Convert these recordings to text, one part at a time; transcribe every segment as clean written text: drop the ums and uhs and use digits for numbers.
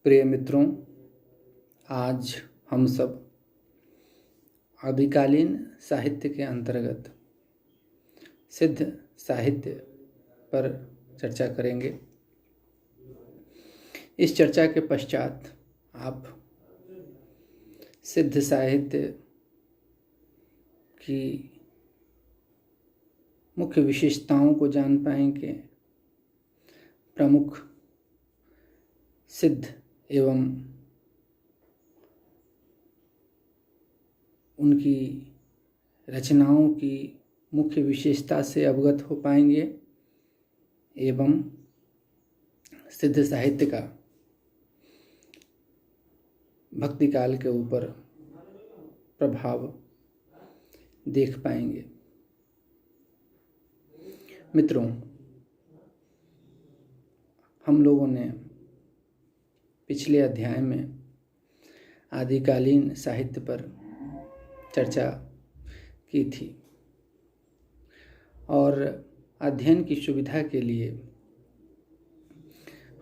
प्रिय मित्रों, आज हम सब आदिकालीन साहित्य के अंतर्गत सिद्ध साहित्य पर चर्चा करेंगे। इस चर्चा के पश्चात आप सिद्ध साहित्य की मुख्य विशेषताओं को जान पाएंगे, प्रमुख सिद्ध एवं उनकी रचनाओं की मुख्य विशेषता से अवगत हो पाएंगे एवं सिद्ध साहित्य का भक्ति काल के ऊपर प्रभाव देख पाएंगे। मित्रों, हम लोगों ने पिछले अध्याय में आदिकालीन साहित्य पर चर्चा की थी और अध्ययन की सुविधा के लिए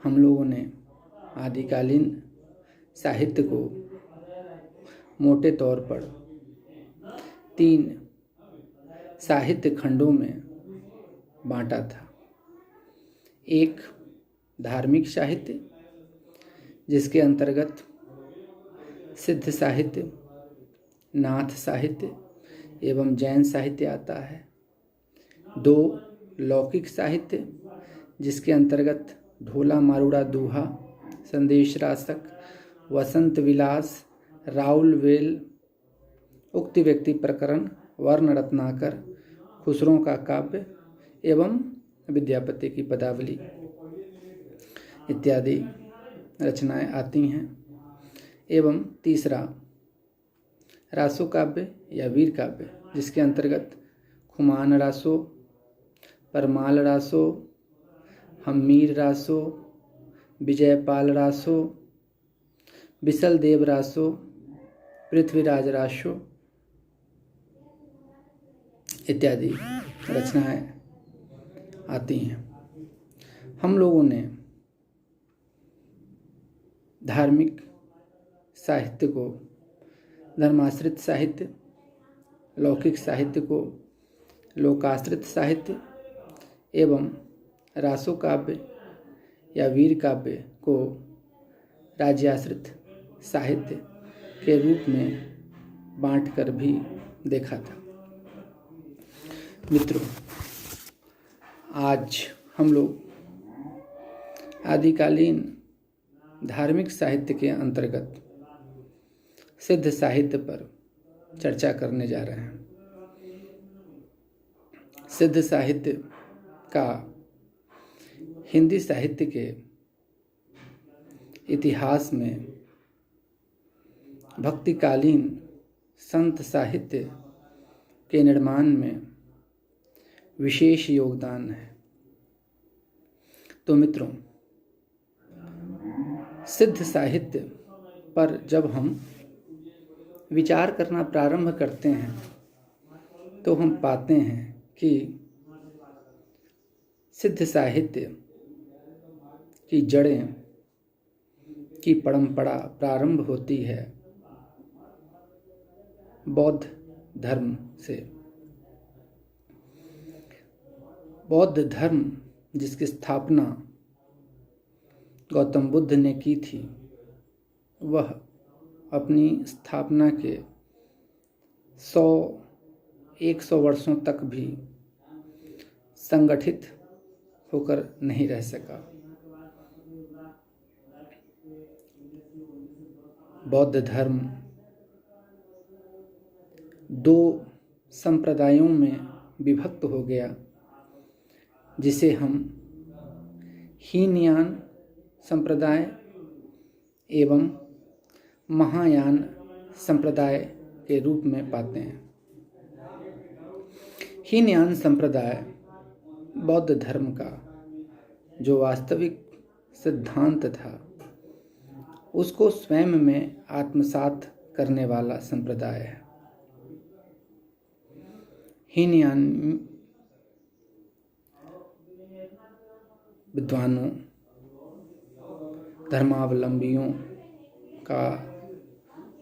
हम लोगों ने आदिकालीन साहित्य को मोटे तौर पर 3 साहित्य खंडों में बांटा था। एक धार्मिक साहित्य, जिसके अंतर्गत सिद्ध साहित्य, नाथ साहित्य एवं जैन साहित्य आता है। 2 लौकिक साहित्य, जिसके अंतर्गत ढोला मारूड़ा दूहा, संदेश रासक, वसंत विलास, राउल वेल, उक्ति व्यक्ति प्रकरण, वर्ण रत्नाकर, खुसरों का काव्य एवं विद्यापति की पदावली इत्यादि रचनाएं आती हैं। एवं तीसरा रासो काव्य या वीर काव्य, जिसके अंतर्गत खुमान रासो, परमाल रासो, हम्मीर रासो, विजयपाल रासो, बिसल देव रासो, पृथ्वीराज रासो इत्यादि रचनाएं आती हैं। हम लोगों ने धार्मिक साहित्य को धर्माश्रित साहित्य, लौकिक साहित्य को लोकाश्रित साहित्य एवं रासो काव्य या वीर काव्य को राज्याश्रित साहित्य के रूप में बांटकर भी देखा था। मित्रों, आज हम लोग आदिकालीन धार्मिक साहित्य के अंतर्गत सिद्ध साहित्य पर चर्चा करने जा रहे हैं। सिद्ध साहित्य का हिंदी साहित्य के इतिहास में भक्तिकालीन संत साहित्य के निर्माण में विशेष योगदान है। तो मित्रों, सिद्ध साहित्य पर जब हम विचार करना प्रारंभ करते हैं तो हम पाते हैं कि सिद्ध साहित्य की जड़ें की परंपरा प्रारंभ होती है बौद्ध धर्म से। बौद्ध धर्म जिसकी स्थापना गौतम बुद्ध ने की थी, वह अपनी स्थापना के 100-100 वर्षों तक भी संगठित होकर नहीं रह सका। बौद्ध धर्म 2 संप्रदायों में विभक्त हो गया, जिसे हम हीनयान संप्रदाय एवं महायान संप्रदाय के रूप में पाते हैं। हीनयान संप्रदाय बौद्ध धर्म का जो वास्तविक सिद्धांत था, उसको स्वयं में आत्मसात करने वाला संप्रदाय है। हीनयान विद्वानों धर्मावलंबियों का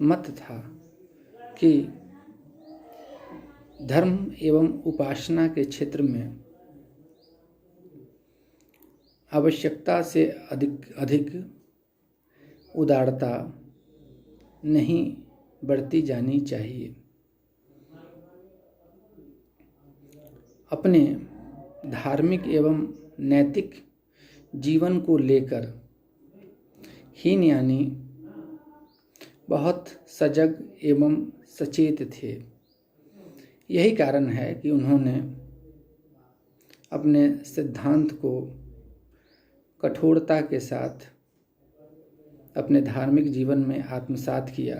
मत था कि धर्म एवं उपासना के क्षेत्र में आवश्यकता से अधिक उदारता नहीं बरती जानी चाहिए। अपने धार्मिक एवं नैतिक जीवन को लेकर हीनयानी बहुत सजग एवं सचेत थे। यही कारण है कि उन्होंने अपने सिद्धांत को कठोरता के साथ अपने धार्मिक जीवन में आत्मसात किया,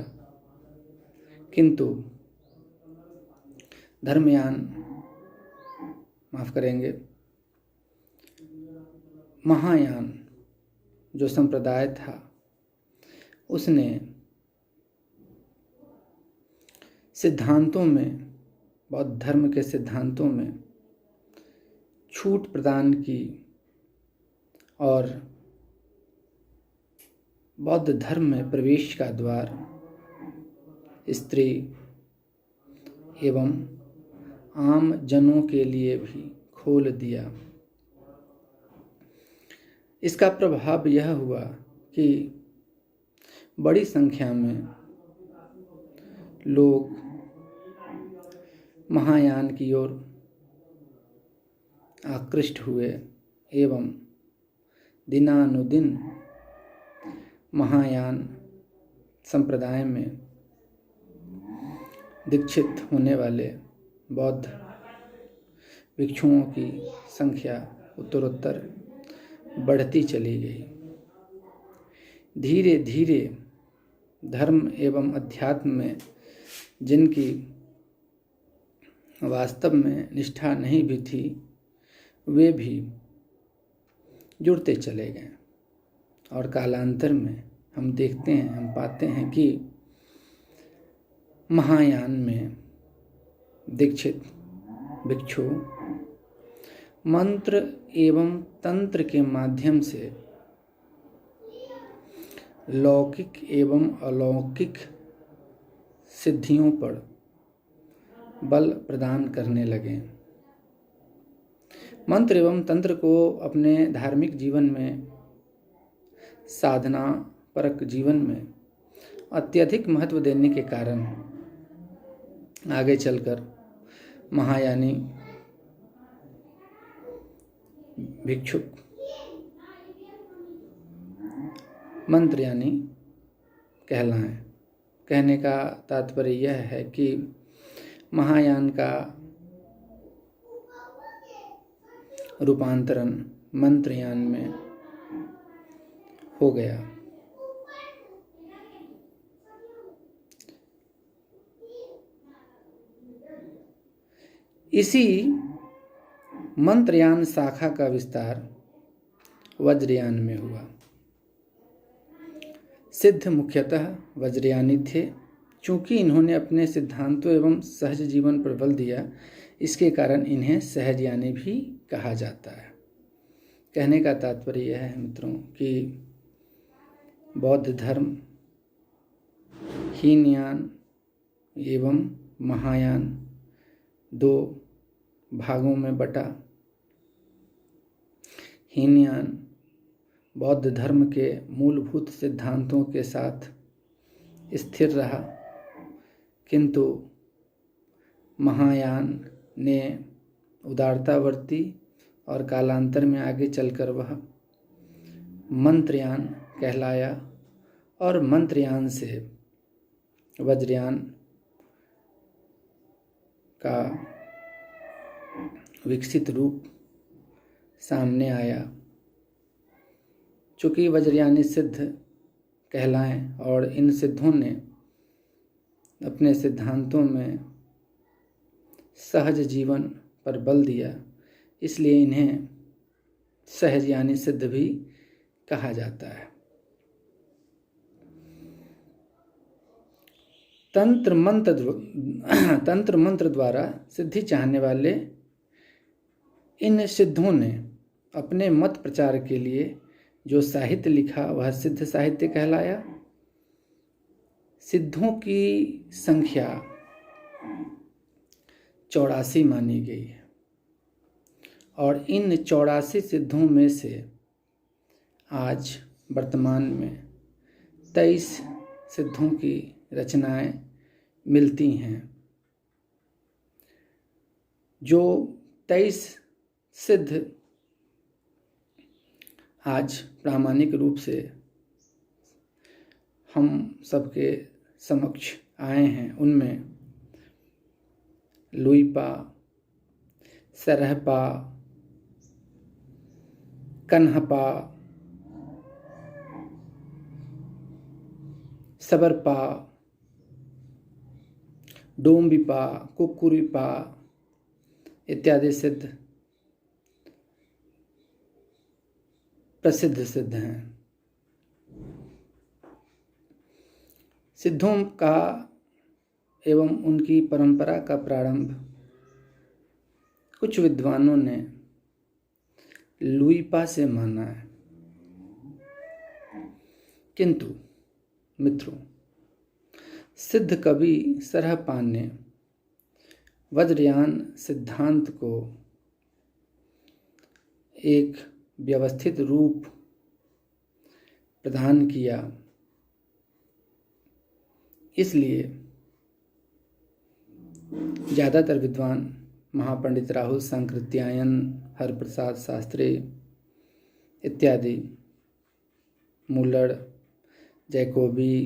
किंतु धर्मयान महायान जो संप्रदाय था उसने सिद्धांतों में, बौद्ध धर्म के सिद्धांतों में छूट प्रदान की और बौद्ध धर्म में प्रवेश का द्वार स्त्री एवं आम जनों के लिए भी खोल दिया। इसका प्रभाव यह हुआ कि बड़ी संख्या में लोग महायान की ओर आकृष्ट हुए एवं दिनानुदिन महायान संप्रदाय में दीक्षित होने वाले बौद्ध भिक्षुओं की संख्या उत्तरोत्तर बढ़ती चली गई। धीरे धीरे धर्म एवं अध्यात्म में जिनकी वास्तव में निष्ठा नहीं भी थी, वे भी जुड़ते चले गए और कालांतर में हम देखते हैं, हम पाते हैं कि महायान में दीक्षित भिक्षु मंत्र एवं तंत्र के माध्यम से लौकिक एवं अलौकिक सिद्धियों पर बल प्रदान करने लगे। मंत्र एवं तंत्र को अपने धार्मिक जीवन में, साधना परक जीवन में अत्यधिक महत्व देने के कारण आगे चलकर महायानी भिक्षुक मंत्रयानी कहलाएं। कहने का तात्पर्य यह है कि महायान का रूपांतरण मंत्रयान में हो गया। इसी मंत्रयान शाखा का विस्तार वज्रयान में हुआ। सिद्ध मुख्यतः वज्रयानी थे। चूँकि इन्होंने अपने सिद्धांतों एवं सहज जीवन पर बल दिया, इसके कारण इन्हें सहजयानी भी कहा जाता है। कहने का तात्पर्य यह है मित्रों कि बौद्ध धर्म हीनयान एवं महायान दो भागों में बटा। हीनयान बौद्ध धर्म के मूलभूत सिद्धांतों के साथ स्थिर रहा, किंतु महायान ने उदारता बरती और कालांतर में आगे चलकर वह मंत्रयान कहलाया और मंत्रयान से वज्रयान का विकसित रूप सामने आया। चूँकि वज्रयानी सिद्ध कहलाएं और इन सिद्धों ने अपने सिद्धांतों में सहज जीवन पर बल दिया, इसलिए इन्हें सहजयानी सिद्ध भी कहा जाता है। तंत्र मंत्र द्वारा सिद्धि चाहने वाले इन सिद्धों ने अपने मत प्रचार के लिए जो साहित्य लिखा वह सिद्ध साहित्य कहलाया। सिद्धों की संख्या 84 मानी गई है और इन 84 सिद्धों में से आज वर्तमान में 23 सिद्धों की रचनाएं मिलती हैं। जो 23 सिद्ध आज प्रामाणिक रूप से हम सबके समक्ष आए हैं, उनमें लुइपा, सरहपा, कन्हपा, सबरपा, डोम्बिपा, कुक्कुरिपा इत्यादि सिद्ध प्रसिद्ध सिद्ध हैं। सिद्धों का एवं उनकी परंपरा का प्रारंभ कुछ विद्वानों ने लुइपा से माना है, किंतु मित्रों, सिद्ध कवि सरहपा ने वज्रयान सिद्धांत को एक व्यवस्थित रूप प्रदान किया। इसलिए ज़्यादातर विद्वान महापंडित राहुल सांकृत्यायन, हरप्रसाद शास्त्री इत्यादि, मूलड़, जैकोबी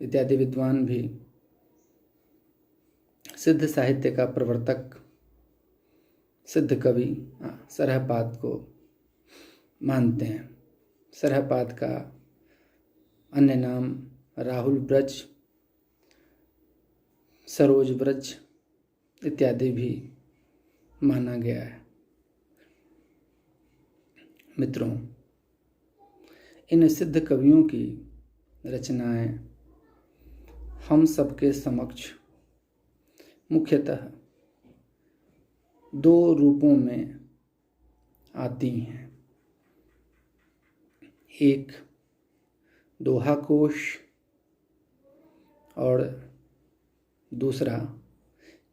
इत्यादि विद्वान भी सिद्ध साहित्य का प्रवर्तक सिद्ध कवि सरहपाद को मानते हैं। सरहपाद का अन्य नाम राहुल ब्रज, सरोज ब्रज इत्यादि भी माना गया है। मित्रों, इन सिद्ध कवियों की रचनाएं हम सबके समक्ष मुख्यतः दो रूपों में आती हैं। एक दोहा कोश और दूसरा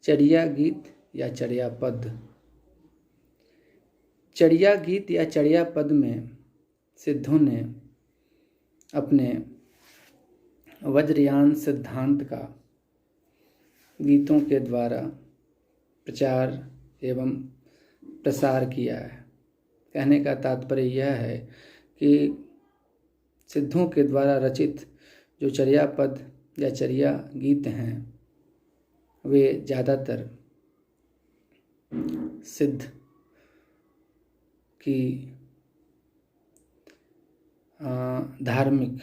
चर्या गीत या चर्या पद। चर्या गीत या चर्या पद में सिद्धों ने अपने वज्रयान सिद्धांत का गीतों के द्वारा प्रचार एवं प्रसार किया है। कहने का तात्पर्य यह है कि सिद्धों के द्वारा रचित जो चर्या पद या चर्या गीत हैं, वे ज़्यादातर सिद्ध की धार्मिक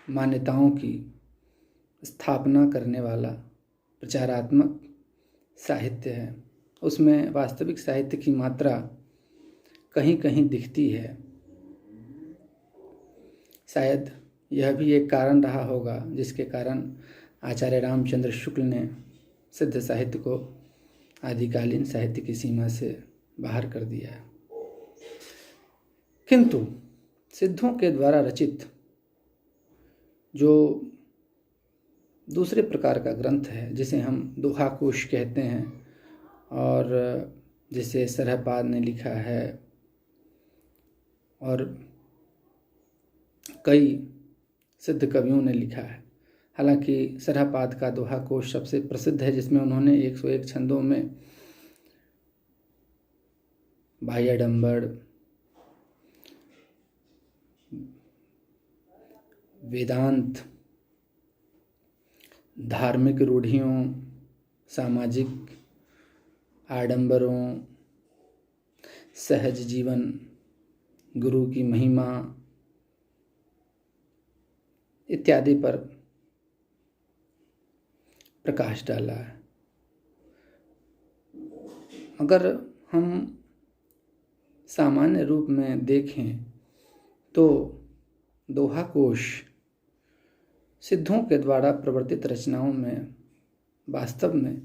मान्यताओं की स्थापना करने वाला प्रचारात्मक साहित्य है। उसमें वास्तविक साहित्य की मात्रा कहीं कहीं दिखती है। शायद यह भी एक कारण रहा होगा जिसके कारण आचार्य रामचंद्र शुक्ल ने सिद्ध साहित्य को आदिकालीन साहित्य की सीमा से बाहर कर दिया है। किंतु सिद्धों के द्वारा रचित जो दूसरे प्रकार का ग्रंथ है, जिसे हम दोहा कोश कहते हैं और जिसे सरहपाद ने लिखा है और कई सिद्ध कवियों ने लिखा है। हालांकि सरहपाद का दोहा कोश सबसे प्रसिद्ध है, जिसमें उन्होंने 101 छंदों में बाह्याडंबर, वेदांत, धार्मिक रूढ़ियों, सामाजिक आडंबरों, सहज जीवन, गुरु की महिमा इत्यादि पर प्रकाश डाला है। अगर हम सामान्य रूप में देखें तो दोहा कोश सिद्धों के द्वारा प्रवर्तित रचनाओं में वास्तव में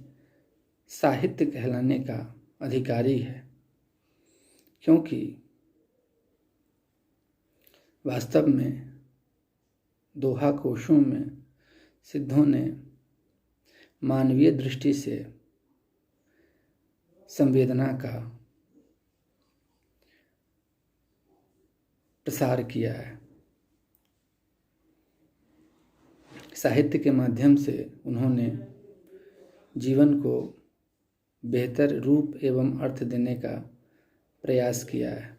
साहित्य कहलाने का अधिकारी है, क्योंकि वास्तव में दोहा कोशों में सिद्धों ने मानवीय दृष्टि से संवेदना का प्रसार किया है। साहित्य के माध्यम से उन्होंने जीवन को बेहतर रूप एवं अर्थ देने का प्रयास किया है।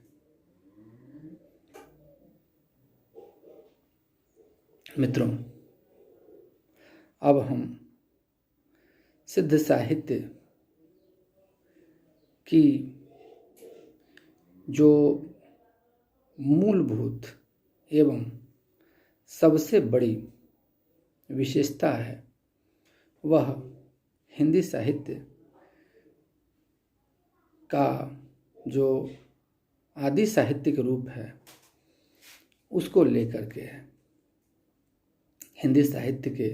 मित्रों, अब हम सिद्ध साहित्य की जो मूलभूत एवं सबसे बड़ी विशेषता है वह हिंदी साहित्य का जो आदि साहित्यिक रूप है उसको लेकर के है। हिंदी साहित्य के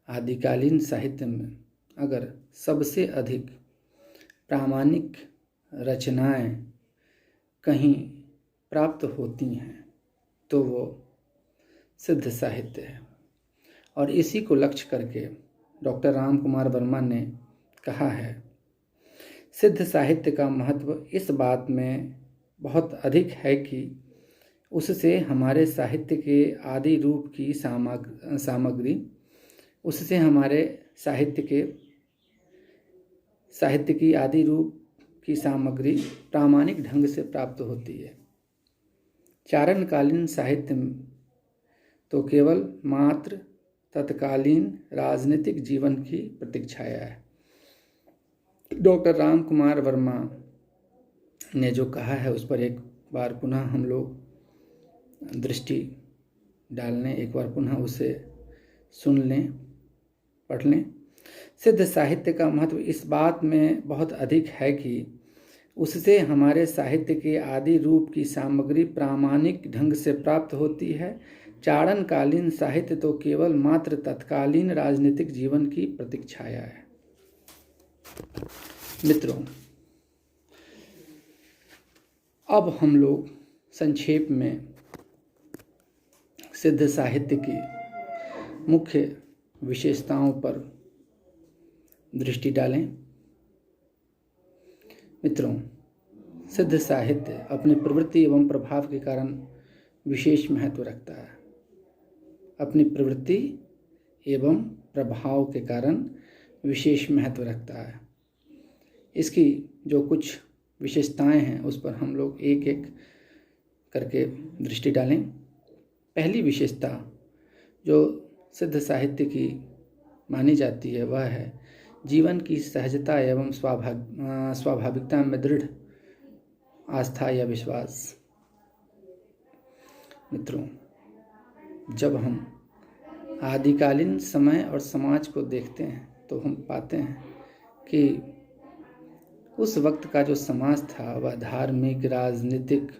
आदिकालीन साहित्य में अगर सबसे अधिक प्रामाणिक रचनाएं कहीं प्राप्त होती हैं तो वो सिद्ध साहित्य है। और इसी को लक्ष्य करके डॉक्टर राम कुमार वर्मा ने कहा है, सिद्ध साहित्य का महत्व इस बात में बहुत अधिक है कि उससे हमारे साहित्य के आदि रूप की सामग्री उससे हमारे साहित्य की आदि रूप की सामग्री प्रामाणिक ढंग से प्राप्त होती है। चारणकालीन साहित्य तो केवल मात्र तत्कालीन राजनीतिक जीवन की प्रतीक्षाया है। डॉक्टर राम कुमार वर्मा ने जो कहा है उस पर एक बार पुनः हम लोग दृष्टि डाल लें, एक बार पुनः उसे सुन लें, पढ़ लें। सिद्ध साहित्य का महत्व इस बात में बहुत अधिक है कि उससे हमारे साहित्य के आदि रूप की सामग्री प्रामाणिक ढंग से प्राप्त होती है। चारणकालीन साहित्य तो केवल मात्र तत्कालीन राजनीतिक जीवन की प्रतीक्षाया है। मित्रों, अब हम लोग संक्षेप में सिद्ध साहित्य की मुख्य विशेषताओं पर दृष्टि डालें। मित्रों, सिद्ध साहित्य अपनी प्रवृत्ति एवं प्रभाव के कारण विशेष महत्व रखता है। अपनी प्रवृत्ति एवं प्रभाव के कारण विशेष महत्व रखता है। इसकी जो कुछ विशेषताएं हैं उस पर हम लोग एक एक करके दृष्टि डालें। पहली विशेषता जो सिद्ध साहित्य की मानी जाती है वह है जीवन की सहजता एवं स्वाभाविकता में दृढ़ आस्था या विश्वास। मित्रों, जब हम आदिकालीन समय और समाज को देखते हैं तो हम पाते हैं कि उस वक्त का जो समाज था वह धार्मिक राजनीतिक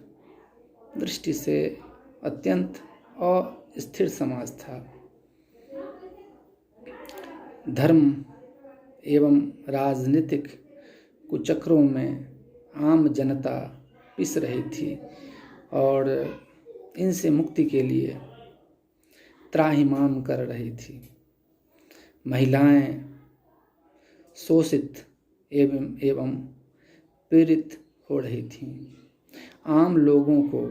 दृष्टि से अत्यंत अस्थिर समाज था। धर्म एवं राजनीतिक कुचक्रों में आम जनता पिस रही थी और इनसे मुक्ति के लिए त्राहिमाम कर रही थी। महिलाएं शोषित एवं पीड़ित हो रही थीं। आम लोगों को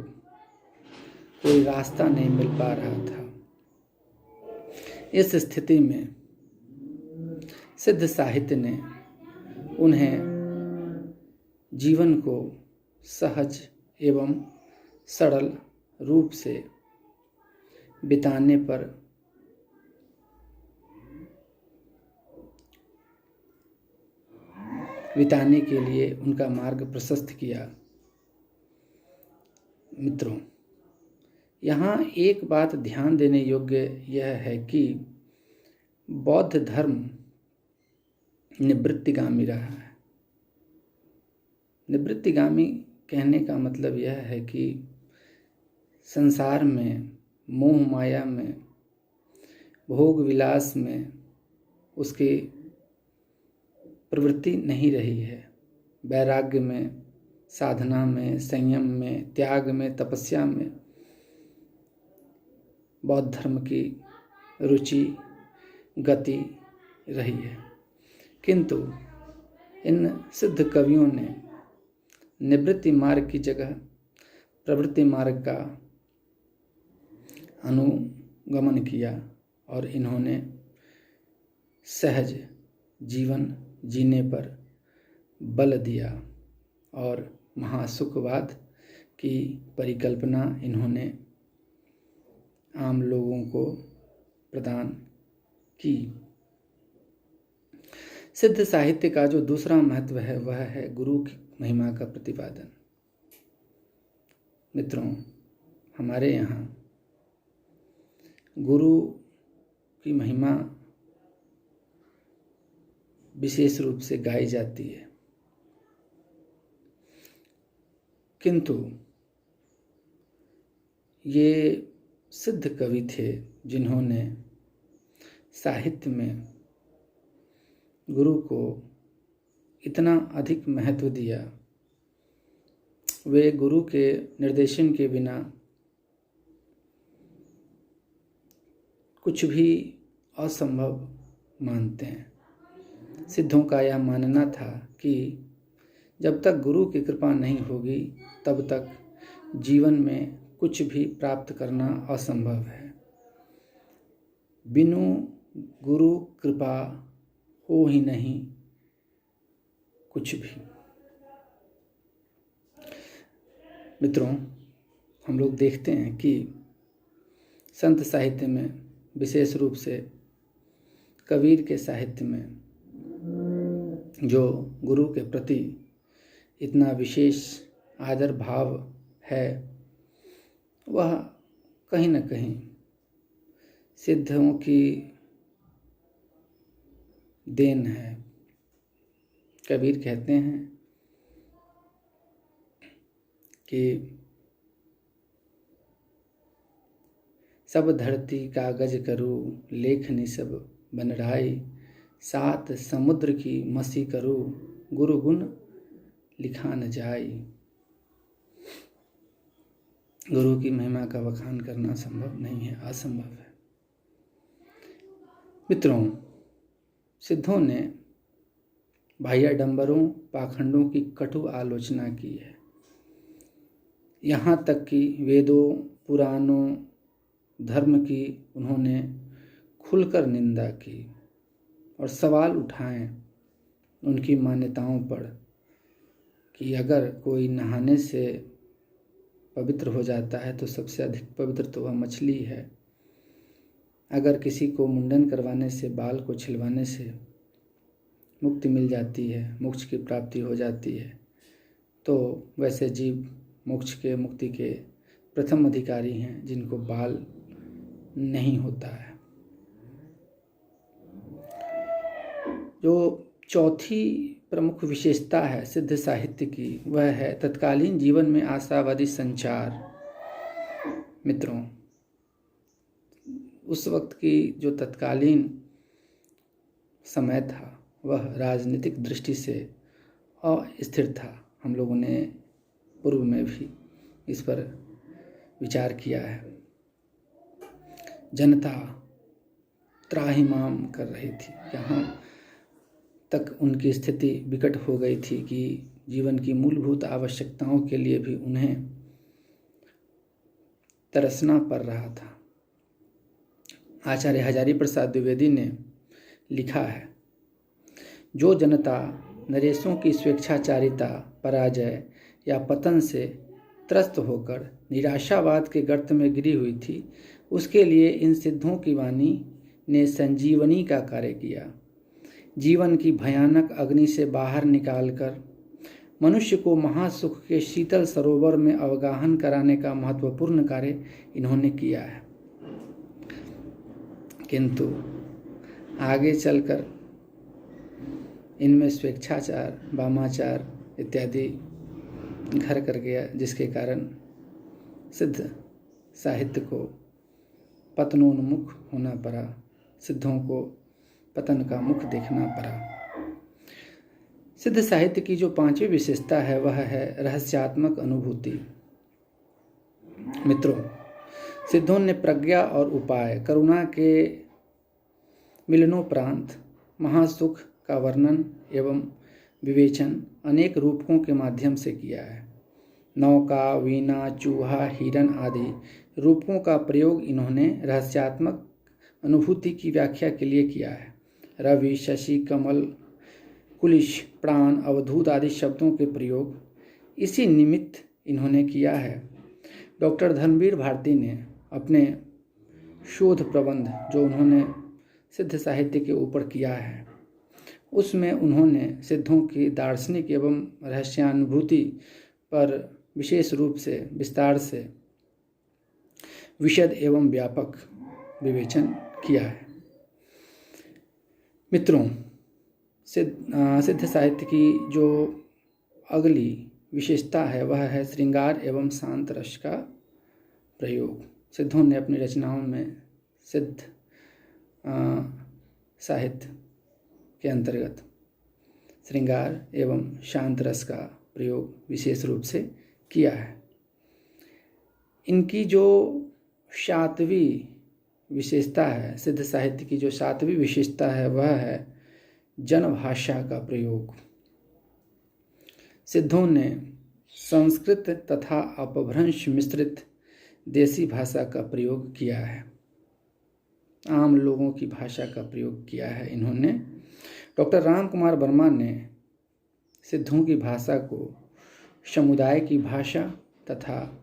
कोई रास्ता नहीं मिल पा रहा था। इस स्थिति में सिद्ध साहित्य ने उन्हें जीवन को सहज एवं सरल रूप से बिताने के लिए उनका मार्ग प्रशस्त किया। मित्रों, यहाँ एक बात ध्यान देने योग्य यह है कि बौद्ध धर्म निवृत्तिगामी रहा है। निवृत्तिगामी कहने का मतलब यह है कि संसार में मोह माया में भोग विलास में उसकी प्रवृत्ति नहीं रही है। वैराग्य में, साधना में, संयम में, त्याग में, तपस्या में बौद्ध धर्म की रुचि गति रही है, किंतु इन सिद्ध कवियों ने निवृत्ति मार्ग की जगह प्रवृत्ति मार्ग का अनुगमन किया और इन्होंने सहज जीवन जीने पर बल दिया और महासुखवाद की परिकल्पना इन्होंने आम लोगों को प्रदान की। सिद्ध साहित्य का जो दूसरा महत्व है वह है गुरु की महिमा का प्रतिपादन। मित्रों, हमारे यहाँ गुरु की महिमा विशेष रूप से गाई जाती है, किंतु ये सिद्ध कवि थे जिन्होंने साहित्य में गुरु को इतना अधिक महत्व दिया। वे गुरु के निर्देशन के बिना कुछ भी असंभव मानते हैं। सिद्धों का यह मानना था कि जब तक गुरु की कृपा नहीं होगी तब तक जीवन में कुछ भी प्राप्त करना असंभव है। बिनु गुरु कृपा हो ही नहीं कुछ भी। मित्रों, हम लोग देखते हैं कि संत साहित्य में, विशेष रूप से कबीर के साहित्य में, जो गुरु के प्रति इतना विशेष आदर भाव है, वह कहीं न कहीं सिद्धों की देन है। कबीर कहते हैं कि सब धरती कागज करूँ लेख निसब बनराई, सात समुद्र की मसी करूँ गुरु गुण लिखा न जाई। गुरु की महिमा का बखान करना संभव नहीं है, असंभव है। मित्रों, सिद्धों ने बाह्याडंबरों पाखंडों की कटु आलोचना की है। यहाँ तक कि वेदों पुराणों धर्म की उन्होंने खुलकर निंदा की और सवाल उठाए उनकी मान्यताओं पर कि अगर कोई नहाने से पवित्र हो जाता है तो सबसे अधिक पवित्र तो वह मछली है। अगर किसी को मुंडन करवाने से, बाल को छिलवाने से मुक्ति मिल जाती है, मोक्ष की प्राप्ति हो जाती है, तो वैसे जीव मोक्ष के, मुक्ति के प्रथम अधिकारी हैं जिनको बाल नहीं होता है। जो चौथी प्रमुख विशेषता है सिद्ध साहित्य की, वह है तत्कालीन जीवन में आशावादी संचार। मित्रों, उस वक्त की जो तत्कालीन समय था वह राजनीतिक दृष्टि से अस्थिर था। हम लोगों ने पूर्व में भी इस पर विचार किया है। जनता त्राहिमाम कर रही थी, यहाँ तक उनकी स्थिति विकट हो गई थी कि जीवन की मूलभूत आवश्यकताओं के लिए भी उन्हें तरसना पड़ रहा था। आचार्य हजारी प्रसाद द्विवेदी ने लिखा है, जो जनता नरेशों की स्वेच्छाचारिता, पराजय या पतन से त्रस्त होकर निराशावाद के गर्त में गिरी हुई थी, उसके लिए इन सिद्धों की वाणी ने संजीवनी का कार्य किया। जीवन की भयानक अग्नि से बाहर निकालकर मनुष्य को महासुख के शीतल सरोवर में अवगाहन कराने का महत्वपूर्ण कार्य इन्होंने किया है। किंतु आगे चलकर इनमें स्वेच्छाचार, वामाचार इत्यादि घर कर गया, जिसके कारण सिद्ध साहित्य को पतनोन्मुख होना पड़ा, सिद्धों को पतन का मुख देखना पड़ा। सिद्ध साहित्य की जो पांचवी विशेषता है वह है रहस्यात्मक अनुभूति। मित्रों, सिद्धों ने प्रज्ञा और उपाय, करुणा के मिलनोपरांत महासुख का वर्णन एवं विवेचन अनेक रूपकों के माध्यम से किया है। नौका, वीणा, चूहा, हिरण आदि रूपों का प्रयोग इन्होंने रहस्यात्मक अनुभूति की व्याख्या के लिए किया है। रवि, शशि, कमल, कुलिश, प्राण, अवधूत आदि शब्दों के प्रयोग इसी निमित्त इन्होंने किया है। डॉक्टर धर्मवीर भारती ने अपने शोध प्रबंध जो उन्होंने सिद्ध साहित्य के ऊपर किया है, उसमें उन्होंने सिद्धों की दार्शनिक एवं रहस्यानुभूति पर विशेष रूप से विस्तार से विशद एवं व्यापक विवेचन किया है। मित्रों, सिद्ध साहित्य की जो अगली विशेषता है वह है श्रृंगार एवं शांत रस का प्रयोग। सिद्धों ने अपनी रचनाओं में सिद्ध साहित्य के अंतर्गत श्रृंगार एवं शांत रस का प्रयोग विशेष रूप से किया है। इनकी जो सातवीं विशेषता है, सिद्ध साहित्य की जो सातवीं विशेषता है वह है जनभाषा का प्रयोग। सिद्धों ने संस्कृत तथा अपभ्रंश मिश्रित देसी भाषा का प्रयोग किया है, आम लोगों की भाषा का प्रयोग किया है इन्होंने। डॉक्टर राम कुमार वर्मा ने सिद्धों की भाषा को समुदाय की भाषा तथा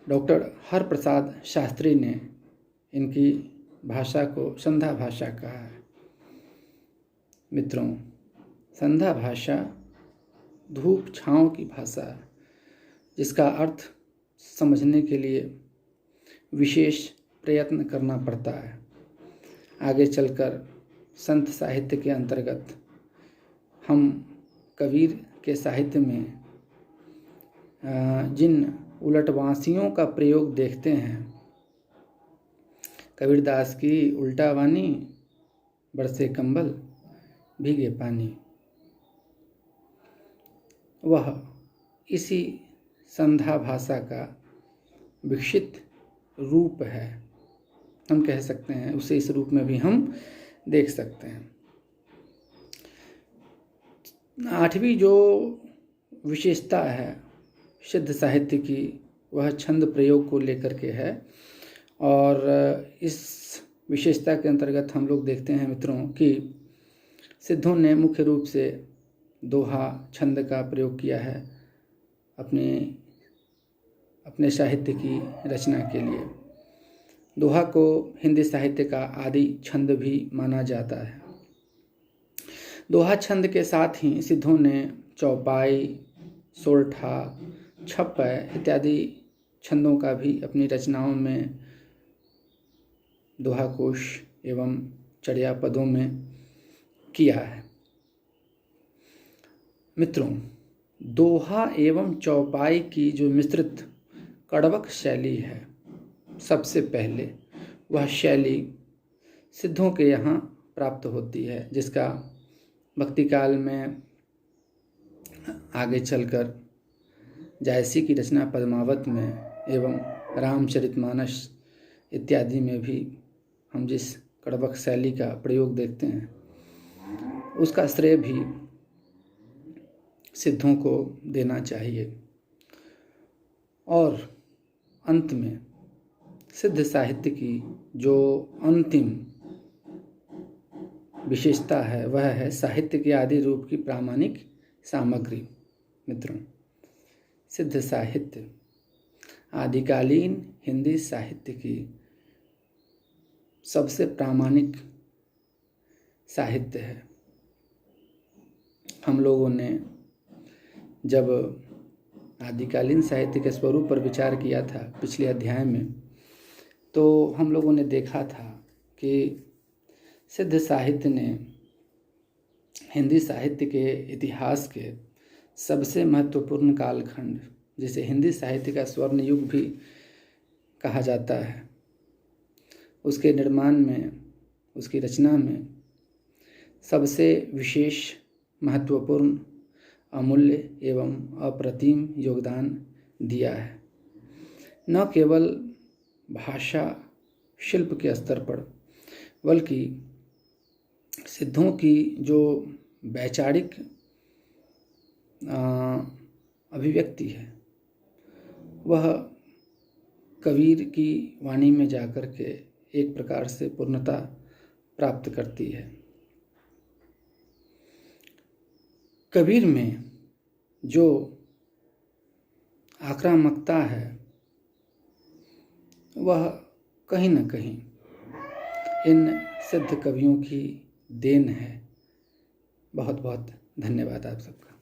डॉक्टर हरप्रसाद शास्त्री ने इनकी भाषा को संधा भाषा कहा है। मित्रों, संधा भाषा धूप छाँव की भाषा, जिसका अर्थ समझने के लिए विशेष प्रयत्न करना पड़ता है। आगे चलकर संत साहित्य के अंतर्गत हम कबीर के साहित्य में जिन उलटवासियों का प्रयोग देखते हैं, कबीरदास की उल्टा वाणी, बरसे कंबल भीगे पानी, वह इसी संधा भाषा का विकसित रूप है। हम कह सकते हैं उसे इस रूप में भी हम देख सकते हैं। आठवीं जो विशेषता है सिद्ध साहित्य की वह छंद प्रयोग को लेकर के है, और इस विशेषता के अंतर्गत हम लोग देखते हैं मित्रों कि सिद्धों ने मुख्य रूप से दोहा छंद का प्रयोग किया है अपने साहित्य की रचना के लिए। दोहा को हिंदी साहित्य का आदि छंद भी माना जाता है। दोहा छंद के साथ ही सिद्धों ने चौपाई, सोरठा, छप्पय इत्यादि छंदों का भी अपनी रचनाओं में दोहा कोश एवं चर्या पदों में किया है। मित्रों, दोहा एवं चौपाई की जो मिश्रित कड़वक शैली है, सबसे पहले वह शैली सिद्धों के यहाँ प्राप्त होती है, जिसका भक्ति काल में आगे चलकर जायसी की रचना पद्मावत में एवं रामचरितमानस इत्यादि में भी हम जिस कड़वक शैली का प्रयोग देखते हैं, उसका श्रेय भी सिद्धों को देना चाहिए। और अंत में सिद्ध साहित्य की जो अंतिम विशेषता है वह है साहित्य के आदि रूप की प्रामाणिक सामग्री। मित्रों, सिद्ध साहित्य आदिकालीन हिंदी साहित्य की सबसे प्रामाणिक साहित्य है। हम लोगों ने जब आदिकालीन साहित्य के स्वरूप पर विचार किया था पिछले अध्याय में, तो हम लोगों ने देखा था कि सिद्ध साहित्य ने हिंदी साहित्य के इतिहास के सबसे महत्वपूर्ण कालखंड, जिसे हिंदी साहित्य का स्वर्ण युग भी कहा जाता है, उसके निर्माण में, उसकी रचना में सबसे विशेष, महत्वपूर्ण, अमूल्य एवं अप्रतिम योगदान दिया है। न केवल भाषा शिल्प के स्तर पर, बल्कि सिद्धों की जो वैचारिक अभिव्यक्ति है वह कबीर की वाणी में जाकर के एक प्रकार से पूर्णता प्राप्त करती है। कबीर में जो आक्रामकता है वह कहीं न कहीं इन सिद्ध कवियों की देन है। बहुत बहुत धन्यवाद आप सबका।